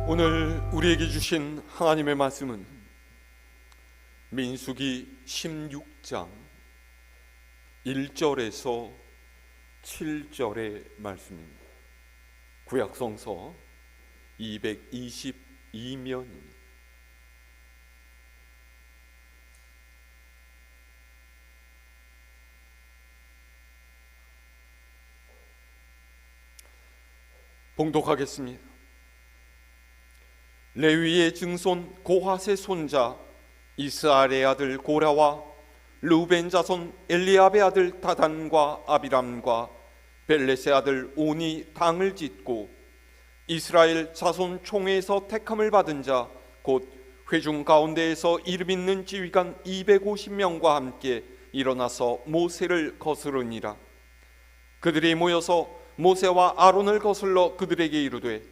오늘 우리에게 주신 하나님의 말씀은 민수기 16장 1절에서 7절의 말씀입니다. 구약성서 222면입니다. 봉독하겠습니다. 레위의 증손 고핫의 손자 이스라엘의 아들 고라와 르우벤 자손 엘리압의 아들 다단과 아비람과 벨렛의 아들 온이 당을 짓고 이스라엘 자손 총회에서 택함을 받은 자 곧 회중 가운데에서 이름 있는 지휘관 250명과 함께 일어나서 모세를 거스르니라. 그들이 모여서 모세와 아론을 거슬러 그들에게 이르되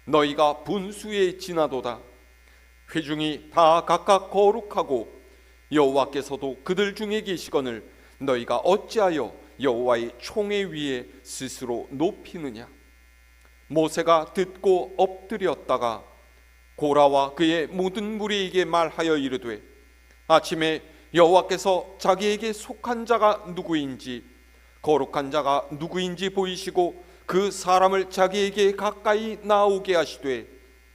너희가 분수에 지나도다. 회중이 다 각각 거룩하고 여호와께서도 그들 중에 계시거늘 너희가 어찌하여 여호와의 총회 위에 스스로 높이느냐. 모세가 듣고 엎드렸다가 고라와 그의 모든 무리에게 말하여 이르되 아침에 여호와께서 자기에게 속한 자가 누구인지 거룩한 자가 누구인지 보이시고 그 사람을 자기에게 가까이 나오게 하시되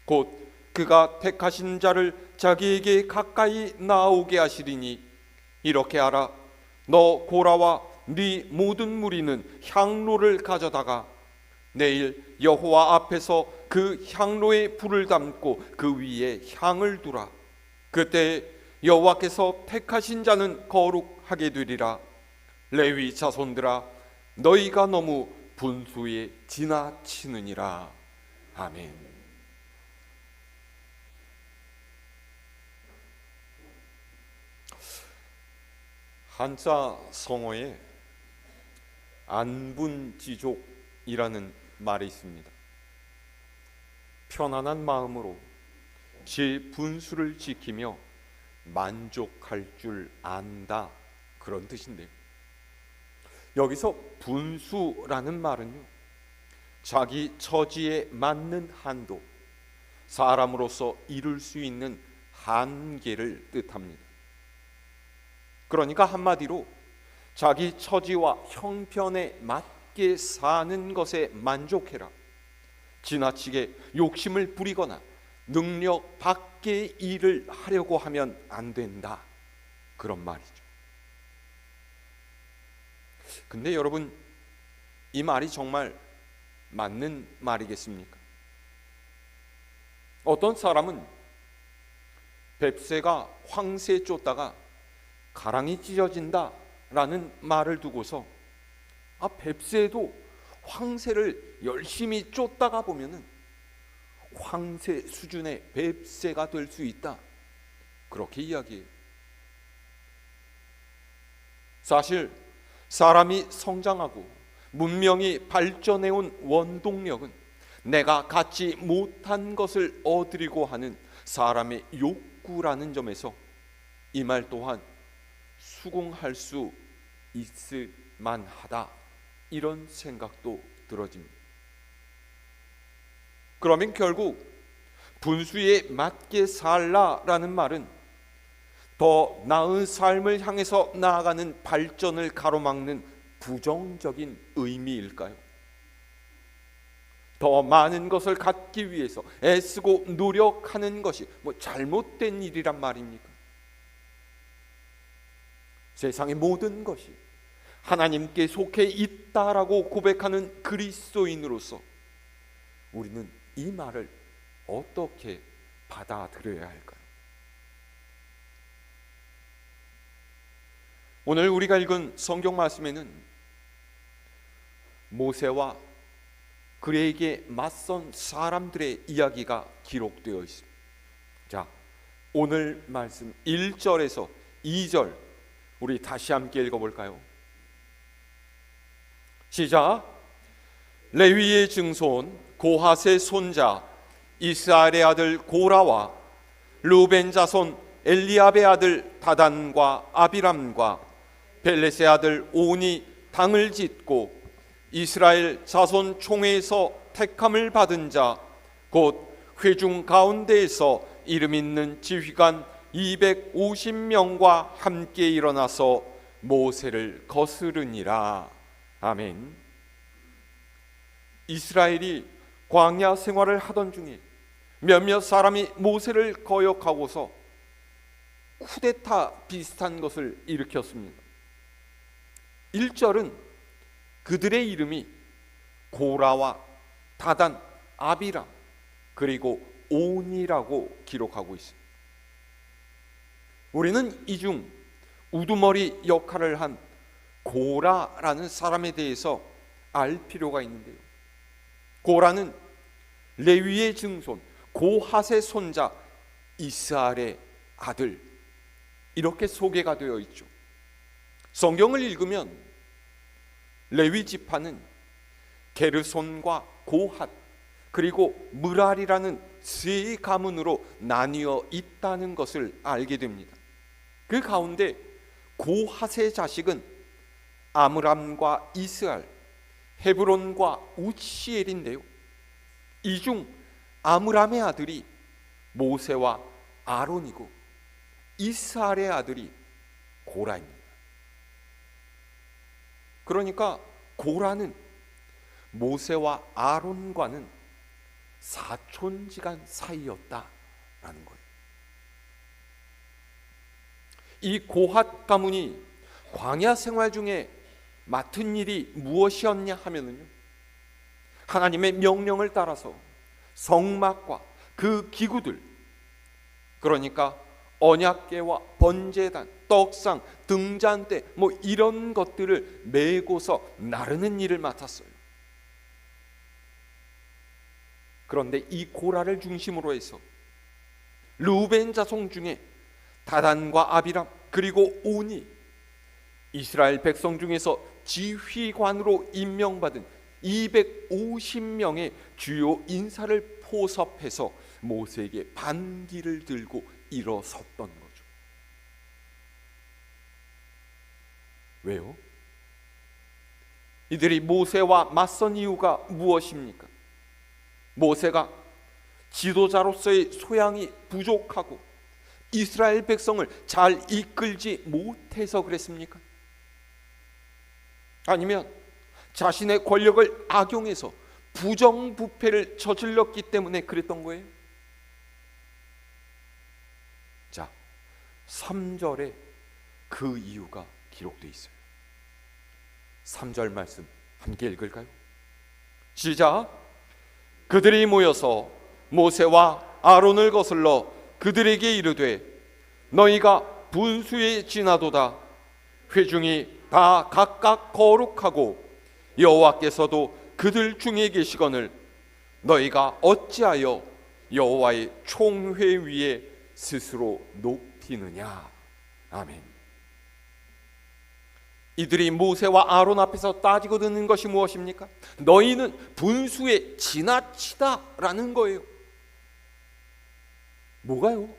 곧 그가 택하신 자를 자기에게 가까이 나오게 하시리니 이렇게 하라. 너 고라와 네 모든 무리는 향로를 가져다가 내일 여호와 앞에서 그 향로에 불을 담고 그 위에 향을 두라. 그때 여호와께서 택하신 자는 거룩하게 되리라. 레위 자손들아 너희가 너무 분수에 지나치느니라. 아멘. 한자 성어에 안분지족이라는 말이 있습니다. 편안한 마음으로 제 분수를 지키며 만족할 줄 안다, 그런 뜻인데요. 여기서 분수라는 말은요, 자기 처지에 맞는 한도, 사람으로서 이룰 수 있는 한계를 뜻합니다. 그러니까 한마디로 자기 처지와 형편에 맞게 사는 것에 만족해라. 지나치게 욕심을 부리거나 능력 밖의 일을 하려고 하면 안 된다, 그런 말이죠. 근데 여러분, 이 말이 정말 맞는 말이겠습니까? 어떤 사람은 뱁새가 황새에 쫓다가 가랑이 찢어진다 라는 말을 두고서 뱁새도 황새를 열심히 쫓다가 보면은 황새 수준의 뱁새가 될 수 있다, 그렇게 이야기해요. 사실 사람이 성장하고 문명이 발전해온 원동력은 내가 갖지 못한 것을 얻으려고 하는 사람의 욕구라는 점에서 이 말 또한 수긍할 수 있을 만하다, 이런 생각도 들어집니다. 그러면 결국 분수에 맞게 살라라는 말은 더 나은 삶을 향해서 나아가는 발전을 가로막는 부정적인 의미일까요? 더 많은 것을 갖기 위해서 애쓰고 노력하는 것이 잘못된 일이란 말입니까? 세상의 모든 것이 하나님께 속해 있다라고 고백하는 그리스도인으로서 우리는 이 말을 어떻게 받아들여야 할까요? 오늘 우리가 읽은 성경 말씀에는 모세와 그에게 맞선 사람들의 이야기가 기록되어 있습니다. 자, 오늘 말씀 1절에서 2절 우리 다시 함께 읽어볼까요? 시작. 레위의 증손 고핫의 손자 이스라엘의 아들 고라와 르우벤 자손 엘리압의 아들 다단과 아비람과 벨렛의 아들 온이 당을 짓고 이스라엘 자손 총회에서 택함을 받은 자 곧 회중 가운데에서 이름 있는 지휘관 250명과 함께 일어나서 모세를 거스르니라. 아멘. 이스라엘이 광야 생활을 하던 중에 몇몇 사람이 모세를 거역하고서 쿠데타 비슷한 것을 일으켰습니다. 1절은 그들의 이름이 고라와 다단, 아비람, 그리고 온이라고 기록하고 있습니다. 우리는 이 중 우두머리 역할을 한 고라라는 사람에 대해서 알 필요가 있는데요. 고라는 레위의 증손 고핫의 손자 이스알의 아들, 이렇게 소개가 되어 있죠. 성경을 읽으면 레위 지파는 게르손과 고핫 그리고 므랄이라는 세 가문으로 나뉘어 있다는 것을 알게 됩니다. 그 가운데 고핫의 자식은 아므람과 이스알, 헤브론과 우시엘인데요, 이 중 아므람의 아들이 모세와 아론이고 이스알의 아들이 고라입니다. 그러니까 고라는 모세와 아론과는 사촌지간 사이였다라는 거예요. 이 고핫 가문이 광야 생활 중에 맡은 일이 무엇이었냐 하면은요, 하나님의 명령을 따라서 성막과 그 기구들, 그러니까 언약궤와 번제단, 떡상, 등잔대 이런 것들을 메고서 나르는 일을 맡았어요. 그런데 이 고라를 중심으로 해서 르우벤 자손 중에 다단과 아비람 그리고 온이 이스라엘 백성 중에서 지휘관으로 임명받은 250명의 주요 인사를 포섭해서 모세에게 반기를 들고 일어섰던 거죠. 왜요? 이들이 모세와 맞선 이유가 무엇입니까? 모세가 지도자로서의 소양이 부족하고 이스라엘 백성을 잘 이끌지 못해서 그랬습니까? 아니면 자신의 권력을 악용해서 부정부패를 저질렀기 때문에 그랬던 거예요? 자, 3절에 그 이유가 기록되어 있어요. 3절 말씀 함께 읽을까요? 시작. 그들이 모여서 모세와 아론을 거슬러 그들에게 이르되 너희가 분수에 지나도다. 회중이 다 각각 거룩하고 여호와께서도 그들 중에 계시거늘 너희가 어찌하여 여호와의 총회 위에 스스로 높이느냐. 아멘. 이들이 모세와 아론 앞에서 따지고 듣는 것이 무엇입니까? 너희는 분수에 지나치다라는 거예요. 뭐가요?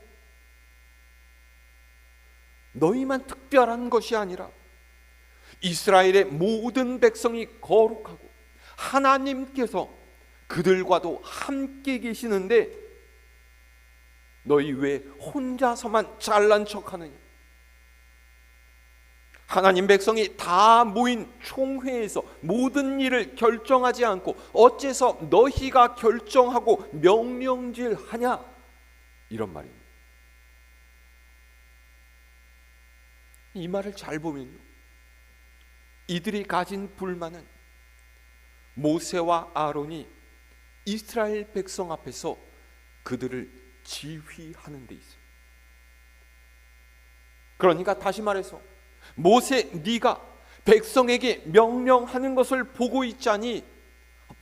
너희만 특별한 것이 아니라 이스라엘의 모든 백성이 거룩하고 하나님께서 그들과도 함께 계시는데 너희 왜 혼자서만 잘난 척하느냐? 하나님 백성이 다 모인 총회에서 모든 일을 결정하지 않고 어째서 너희가 결정하고 명령질하냐? 이런 말입니다. 이 말을 잘 보면요, 이들이 가진 불만은 모세와 아론이 이스라엘 백성 앞에서 그들을 지휘하는 데 있어요. 그러니까 다시 말해서 모세, 네가 백성에게 명령하는 것을 보고 있자니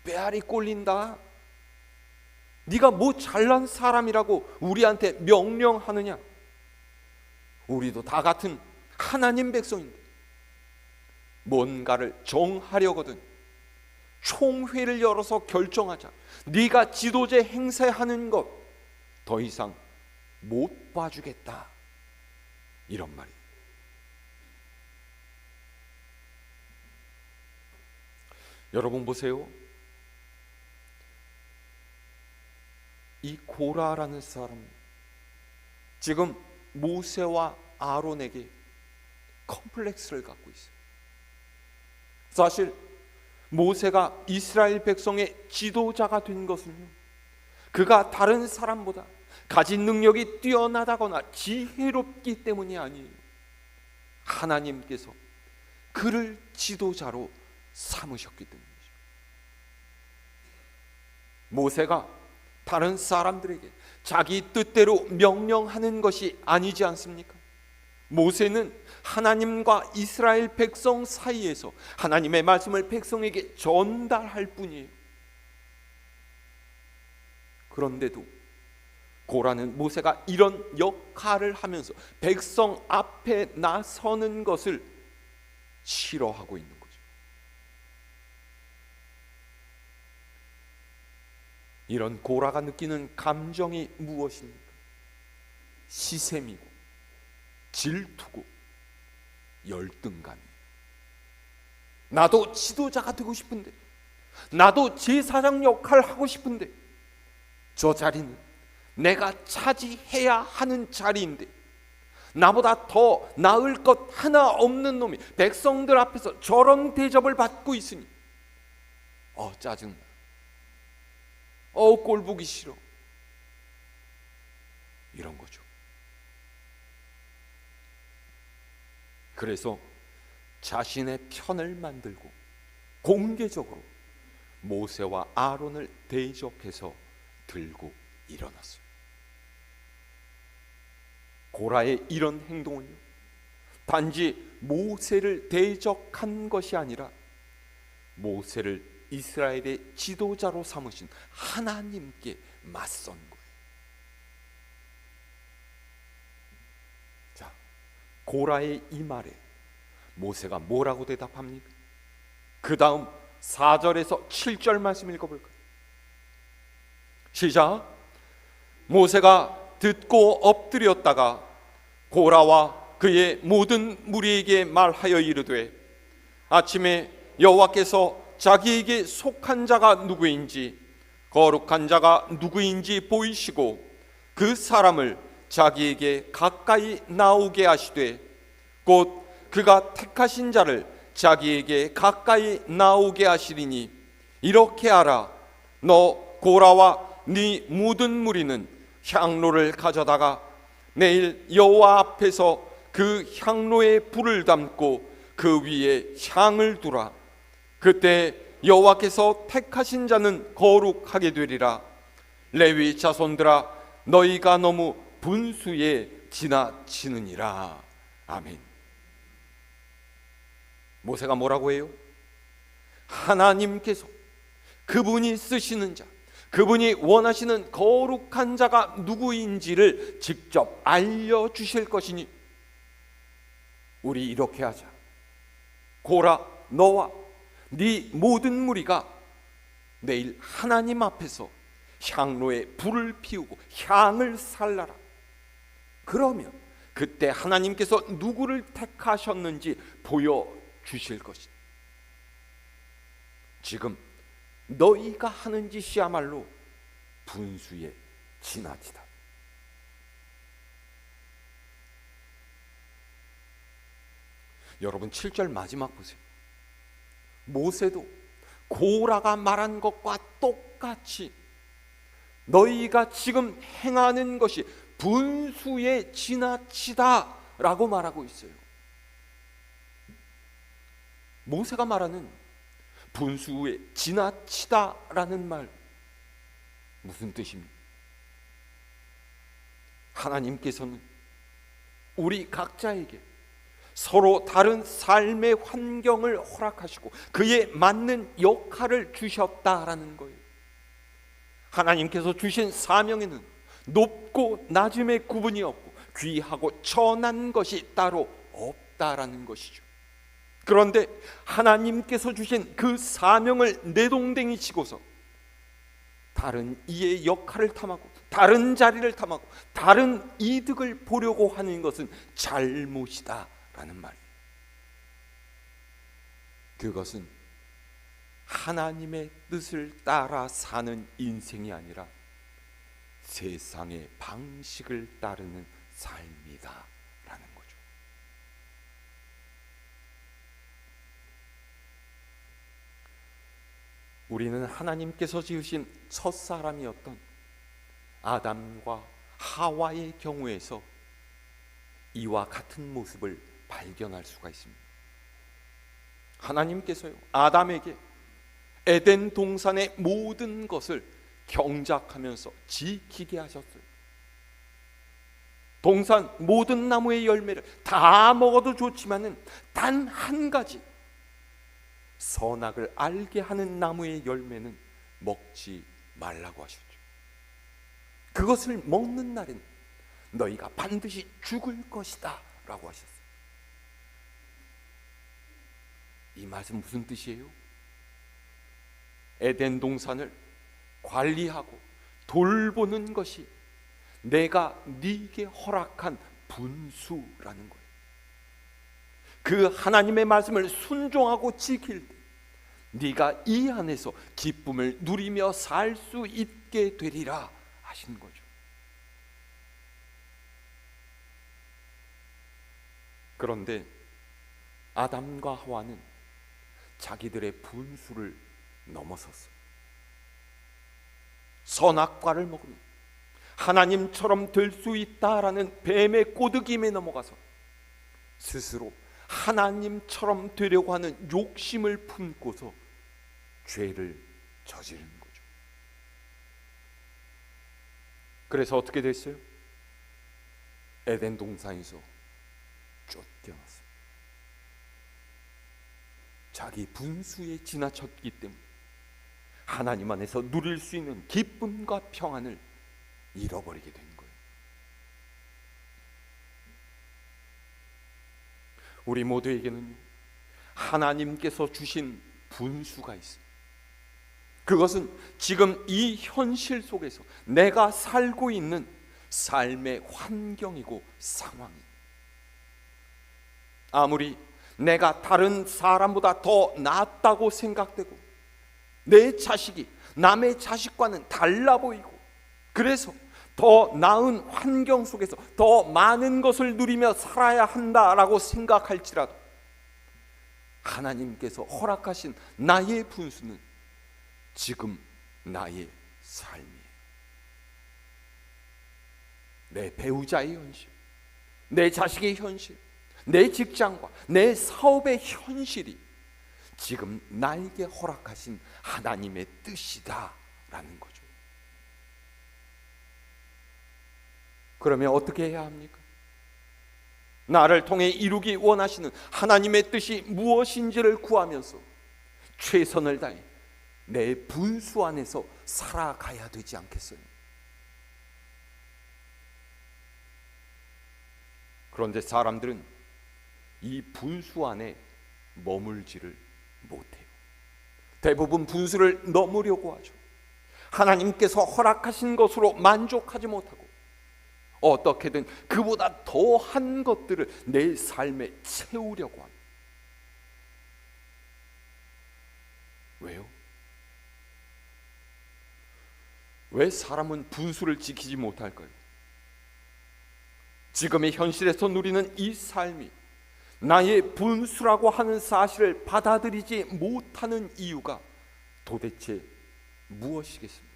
빼알이 꼴린다. 네가 뭐 잘난 사람이라고 우리한테 명령하느냐? 우리도 다 같은 하나님 백성인데 뭔가를 정하려거든 총회를 열어서 결정하자. 네가 지도제 행세하는 것 더 이상 못 봐주겠다. 이런 말이에요. 여러분 보세요. 이 고라라는 사람, 지금 모세와 아론에게 컴플렉스를 갖고 있어요. 사실 모세가 이스라엘 백성의 지도자가 된 것은요, 그가 다른 사람보다 가진 능력이 뛰어나다거나 지혜롭기 때문이 아니에요. 하나님께서 그를 지도자로 삼으셨기 때문이죠. 모세가 다른 사람들에게 자기 뜻대로 명령하는 것이 아니지 않습니까? 모세는 하나님과 이스라엘 백성 사이에서 하나님의 말씀을 백성에게 전달할 뿐이에요. 그런데도 고라는 모세가 이런 역할을 하면서 백성 앞에 나서는 것을 싫어하고 있는 거죠. 이런 고라가 느끼는 감정이 무엇입니까? 시샘이고 질투고 열등감이에요. 나도 지도자가 되고 싶은데, 나도 제사장 역할을 하고 싶은데, 저 자리는 내가 차지해야 하는 자리인데 나보다 더 나을 것 하나 없는 놈이 백성들 앞에서 저런 대접을 받고 있으니 짜증나, 꼴 보기 싫어, 이런 거죠. 그래서 자신의 편을 만들고 공개적으로 모세와 아론을 대적해서 들고 일어났어요. 고라의 이런 행동은요, 단지 모세를 대적한 것이 아니라 모세를 이스라엘의 지도자로 삼으신 하나님께 맞선 거예요. 자, 고라의 이 말에 모세가 뭐라고 대답합니까? 그 다음 4절에서 7절 말씀 읽어볼까요? 시작. 모세가 듣고 엎드렸다가 고라와 그의 모든 무리에게 말하여 이르되, 아침에 여호와께서 자기에게 속한 자가 누구인지 거룩한 자가 누구인지 보이시고 그 사람을 자기에게 가까이 나오게 하시되, 곧 그가 택하신 자를 자기에게 가까이 나오게 하시리니 이렇게 하라. 너 고라와 네 모든 무리는 향로를 가져다가 내일 여호와 앞에서 그 향로에 불을 담고 그 위에 향을 두라. 그때 여호와께서 택하신 자는 거룩하게 되리라. 레위 자손들아, 너희가 너무 분수에 지나치느니라. 아멘. 모세가 뭐라고 해요? 하나님께서 그분이 쓰시는 자, 그분이 원하시는 거룩한 자가 누구인지를 직접 알려주실 것이니 우리 이렇게 하자. 고라, 너와 네 모든 무리가 내일 하나님 앞에서 향로에 불을 피우고 향을 살라라. 그러면 그때 하나님께서 누구를 택하셨는지 보여주실 것이다. 지금 너희가 하는 짓이야말로 분수에 지나치다. 여러분 7절 마지막 보세요. 모세도 고라가 말한 것과 똑같이 너희가 지금 행하는 것이 분수에 지나치다 라고 말하고 있어요. 모세가 말하는 분수에 지나치다라는 말 무슨 뜻입니까? 하나님께서는 우리 각자에게 서로 다른 삶의 환경을 허락하시고 그에 맞는 역할을 주셨다라는 거예요. 하나님께서 주신 사명에는 높고 낮음의 구분이 없고 귀하고 천한 것이 따로 없다라는 것이죠. 그런데 하나님께서 주신 그 사명을 내동댕이 치고서 다른 이의 역할을 탐하고 다른 자리를 탐하고 다른 이득을 보려고 하는 것은 잘못이다라는 말이에요. 그것은 하나님의 뜻을 따라 사는 인생이 아니라 세상의 방식을 따르는 삶이다라는 거죠. 우리는 하나님께서 지으신 첫 사람이었던 아담과 하와의 경우에서 이와 같은 모습을 발견할 수가 있습니다. 하나님께서요, 아담에게 에덴 동산의 모든 것을 경작하면서 지키게 하셨어요. 동산 모든 나무의 열매를 다 먹어도 좋지만은 단 한 가지, 선악을 알게 하는 나무의 열매는 먹지 말라고 하셨죠. 그것을 먹는 날엔 너희가 반드시 죽을 것이다 라고 하셨어요. 이 말씀 무슨 뜻이에요? 에덴 동산을 관리하고 돌보는 것이 내가 네게 허락한 분수라는 거예요. 그 하나님의 말씀을 순종하고 지킬 때 네가 이 안에서 기쁨을 누리며 살 수 있게 되리라 하신 거죠. 그런데 아담과 하와는 자기들의 분수를 넘어섰어요. 선악과를 먹으면 하나님처럼 될 수 있다라는 뱀의 꼬드김에 넘어가서 스스로 하나님처럼 되려고 하는 욕심을 품고서 죄를 저지르는 거죠. 그래서 어떻게 됐어요? 에덴 동산에서 쫓겨났어요. 자기 분수에 지나쳤기 때문에 하나님 안에서 누릴 수 있는 기쁨과 평안을 잃어버리게 된 거예요. 우리 모두에게는 하나님께서 주신 분수가 있어요. 그것은 지금 이 현실 속에서 내가 살고 있는 삶의 환경이고 상황이에요. 아무리 내가 다른 사람보다 더 낫다고 생각되고 내 자식이 남의 자식과는 달라 보이고 그래서 더 나은 환경 속에서 더 많은 것을 누리며 살아야 한다라고 생각할지라도 하나님께서 허락하신 나의 분수는 지금 나의 삶이에요. 내 배우자의 현실, 내 자식의 현실, 내 직장과 내 사업의 현실이 지금 나에게 허락하신 하나님의 뜻이다라는 거죠. 그러면 어떻게 해야 합니까? 나를 통해 이루기 원하시는 하나님의 뜻이 무엇인지를 구하면서 최선을 다해 내 분수 안에서 살아가야 되지 않겠어요? 그런데 사람들은 이 분수 안에 머물지를 못해요. 대부분 분수를 넘으려고 하죠. 하나님께서 허락하신 것으로 만족하지 못하고 어떻게든 그보다 더한 것들을 내 삶에 채우려고 합니다. 왜요? 왜 사람은 분수를 지키지 못할까요? 지금의 현실에서 누리는 이 삶이 나의 분수라고 하는 사실을 받아들이지 못하는 이유가 도대체 무엇이겠습니까?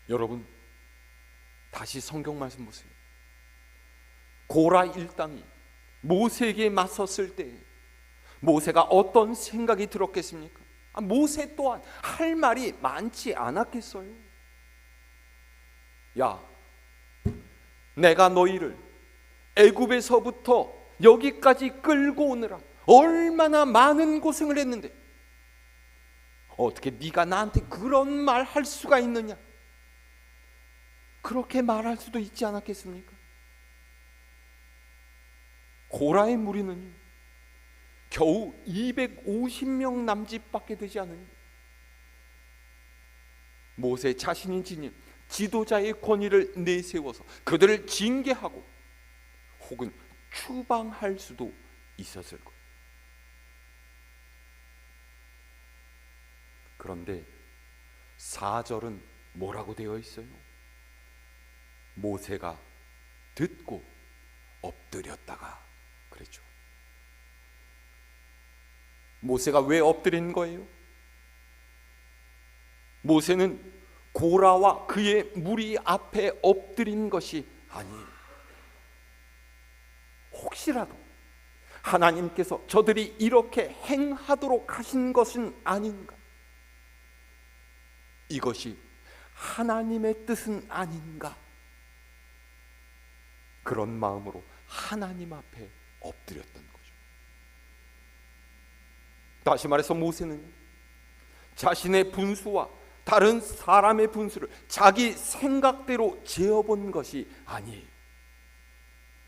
여러분, 다시 성경 말씀 보세요. 고라 일당이 모세에게 맞섰을 때 모세가 어떤 생각이 들었겠습니까? 모세 또한 할 말이 많지 않았겠어요? 야, 내가 너희를 애굽에서부터 여기까지 끌고 오느라 얼마나 많은 고생을 했는데 어떻게 네가 나한테 그런 말 할 수가 있느냐? 그렇게 말할 수도 있지 않았겠습니까? 고라의 무리는 겨우 250명 남짓밖에 되지 않으니 모세 자신이 지닌 지도자의 권위를 내세워서 그들을 징계하고 혹은 추방할 수도 있었을 거예요. 그런데 4절은 뭐라고 되어 있어요? 모세가 듣고 엎드렸다가 그랬죠. 모세가 왜 엎드린 거예요? 모세는 고라와 그의 무리 앞에 엎드린 것이 아니에요. 혹시라도 하나님께서 저들이 이렇게 행하도록 하신 것은 아닌가? 이것이 하나님의 뜻은 아닌가? 그런 마음으로 하나님 앞에 엎드렸던 거죠. 다시 말해서 모세는 자신의 분수와 다른 사람의 분수를 자기 생각대로 재어본 것이 아니에요.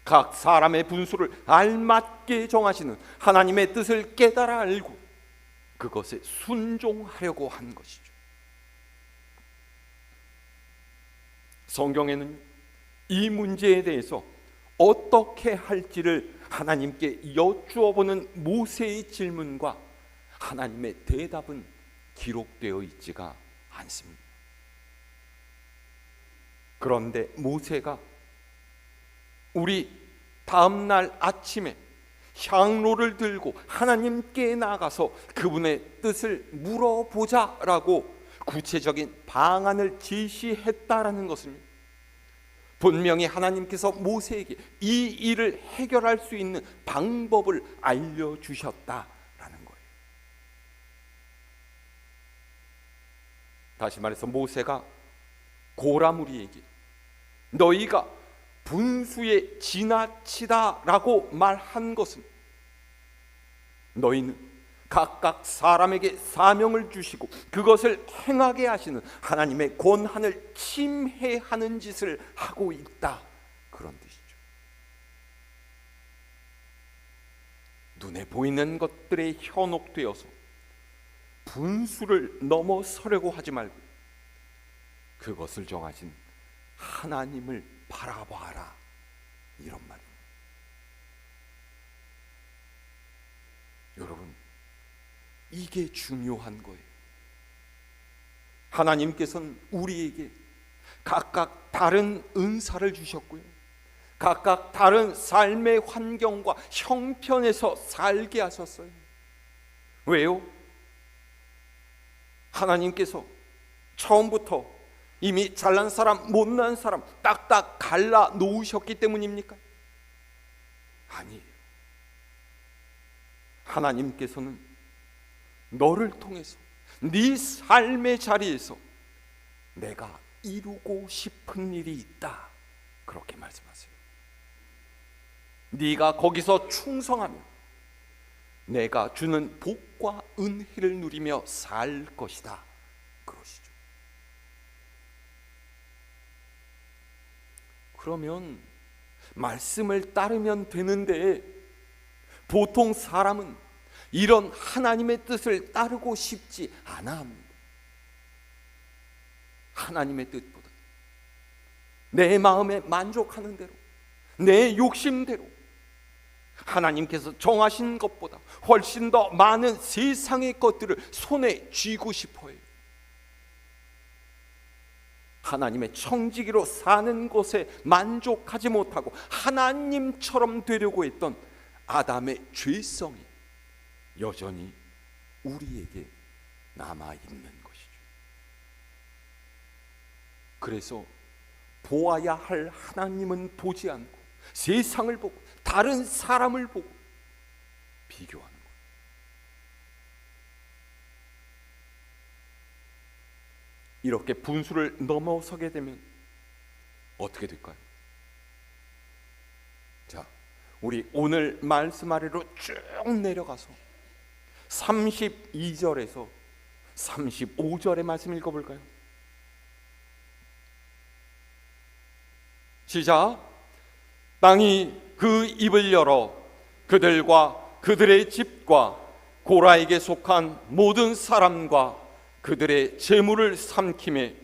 각 사람의 분수를 알맞게 정하시는 하나님의 뜻을 깨달아 알고 그것에 순종하려고 한 것이죠. 성경에는 이 문제에 대해서 어떻게 할지를 하나님께 여쭈어보는 모세의 질문과 하나님의 대답은 기록되어 있지가 않습니다. 그런데 모세가 우리 다음날 아침에 향로를 들고 하나님께 나가서 그분의 뜻을 물어보자라고 구체적인 방안을 제시했다라는 것입니다. 분명히 하나님께서 모세에게 이 일을 해결할 수 있는 방법을 알려주셨다라는 거예요. 다시 말해서 모세가 고라무리에게 너희가 분수에 지나치다라고 말한 것은 너희는 각각 사람에게 사명을 주시고 그것을 행하게 하시는 하나님의 권한을 침해하는 짓을 하고 있다, 그런 뜻이죠. 눈에 보이는 것들에 현혹되어서 분수를 넘어서려고 하지 말고 그것을 정하신 하나님을 바라봐라, 이런 말입니다. 여러분, 이게 중요한 거예요. 하나님께서는 우리에게 각각 다른 은사를 주셨고요, 각각 다른 삶의 환경과 형편에서 살게 하셨어요. 왜요? 하나님께서 처음부터 이미 잘난 사람, 못난 사람 딱딱 갈라 놓으셨기 때문입니까? 아니에요. 하나님께서는 너를 통해서 네 삶의 자리에서 내가 이루고 싶은 일이 있다, 그렇게 말씀하세요. 네가 거기서 충성하면 내가 주는 복과 은혜를 누리며 살 것이다, 그러시죠. 그러면 말씀을 따르면 되는데 보통 사람은 이런 하나님의 뜻을 따르고 싶지 않아 합니다. 하나님의 뜻보다 내 마음에 만족하는 대로, 내 욕심대로 하나님께서 정하신 것보다 훨씬 더 많은 세상의 것들을 손에 쥐고 싶어 해요. 하나님의 청지기로 사는 것에 만족하지 못하고 하나님처럼 되려고 했던 아담의 죄성이 여전히 우리에게 남아있는 것이죠. 그래서 보아야 할 하나님은 보지 않고 세상을 보고 다른 사람을 보고 비교하는 거예요. 이렇게 분수를 넘어서게 되면 어떻게 될까요? 자, 우리 오늘 말씀 아래로 쭉 내려가서 32절에서 35절의 말씀 읽어볼까요? 시작. 땅이 그 입을 열어 그들과 그들의 집과 고라에게 속한 모든 사람과 그들의 재물을 삼키매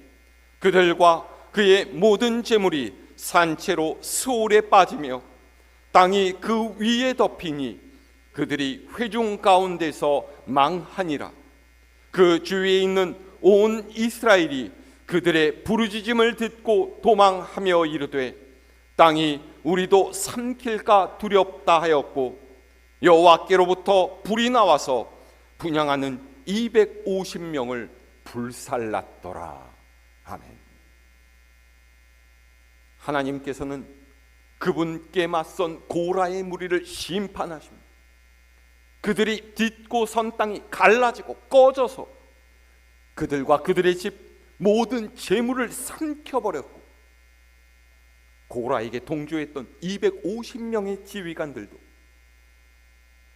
그들과 그의 모든 재물이 산채로 스올에 빠지며 땅이 그 위에 덮이니 그들이 회중 가운데서 망하니라. 그 주위에 있는 온 이스라엘이 그들의 부르짖음을 듣고 도망하며 이르되 땅이 우리도 삼킬까 두렵다 하였고 여호와께로부터 불이 나와서 분향하는 250명을 불살랐더라. 아멘. 하나님께서는 그분께 맞선 고라의 무리를 심판하십니다. 그들이 딛고 선 땅이 갈라지고 꺼져서 그들과 그들의 집 모든 재물을 삼켜버렸고, 고라에게 동조했던 250명의 지휘관들도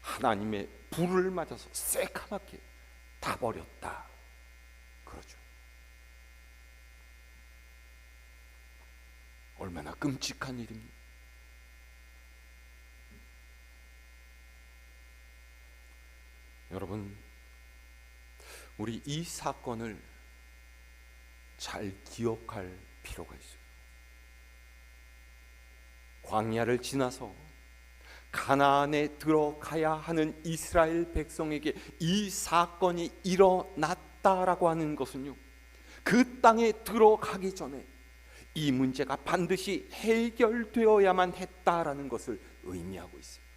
하나님의 불을 맞아서 새카맣게 다 버렸다. 그러죠. 얼마나 끔찍한 일입니까? 여러분, 우리 이 사건을 잘 기억할 필요가 있어요. 광야를 지나서 가나안에 들어가야 하는 이스라엘 백성에게 이 사건이 일어났다라고 하는 것은요, 그 땅에 들어가기 전에 이 문제가 반드시 해결되어야만 했다라는 것을 의미하고 있어요.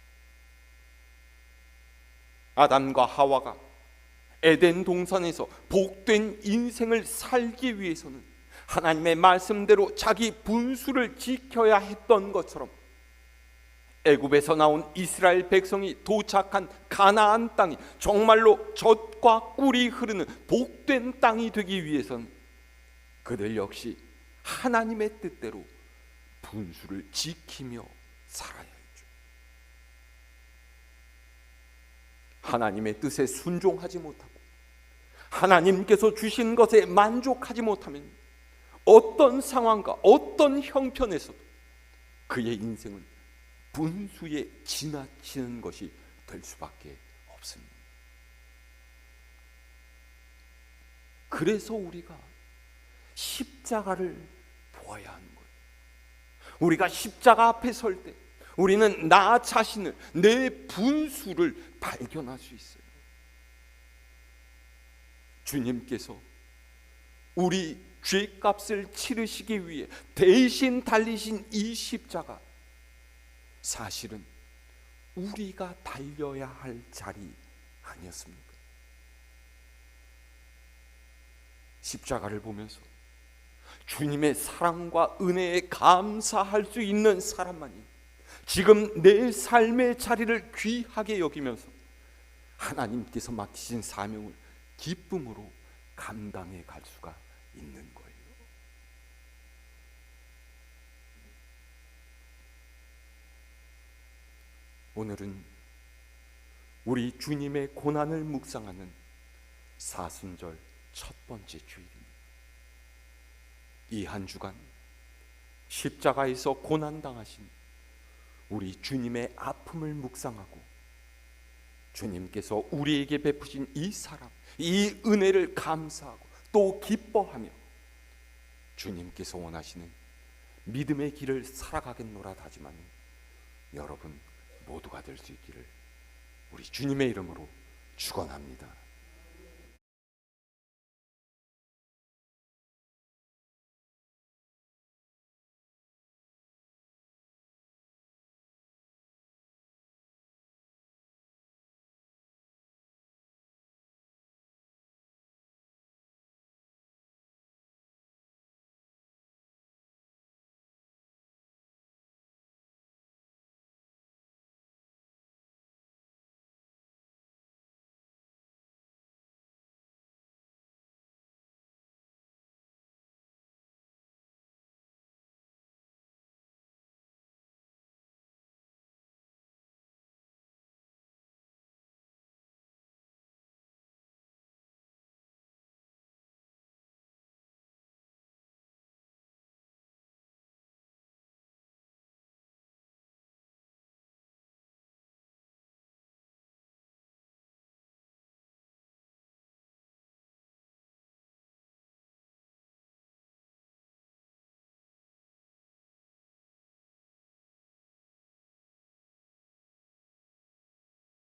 아담과 하와가 에덴 동산에서 복된 인생을 살기 위해서는 하나님의 말씀대로 자기 분수를 지켜야 했던 것처럼, 애굽에서 나온 이스라엘 백성이 도착한 가나안 땅이 정말로 젖과 꿀이 흐르는 복된 땅이 되기 위해서는 그들 역시 하나님의 뜻대로 분수를 지키며 살아야 했죠. 하나님의 뜻에 순종하지 못하고 하나님께서 주신 것에 만족하지 못하면 어떤 상황과 어떤 형편에서도 그의 인생은 분수에 지나치는 것이 될 수밖에 없습니다. 그래서 우리가 십자가를 보아야 하는 거예요. 우리가 십자가 앞에 설 때 우리는 나 자신을, 내 분수를 발견할 수 있어요. 주님께서 우리 죄값을 치르시기 위해 대신 달리신 이 십자가, 사실은 우리가 달려야 할 자리 아니었습니까? 십자가를 보면서 주님의 사랑과 은혜에 감사할 수 있는 사람만이 지금 내 삶의 자리를 귀하게 여기면서 하나님께서 맡기신 사명을 기쁨으로 감당해 갈 수가 있는 거예요. 오늘은 우리 주님의 고난을 묵상하는 사순절 첫 번째 주일입니다. 이 한 주간 십자가에서 고난당하신 우리 주님의 아픔을 묵상하고 주님께서 우리에게 베푸신 이 사랑, 이 은혜를 감사하고 또 기뻐하며 주님께서 원하시는 믿음의 길을 살아가겠노라 하지만 여러분 모두가 될 수 있기를 우리 주님의 이름으로 축원합니다.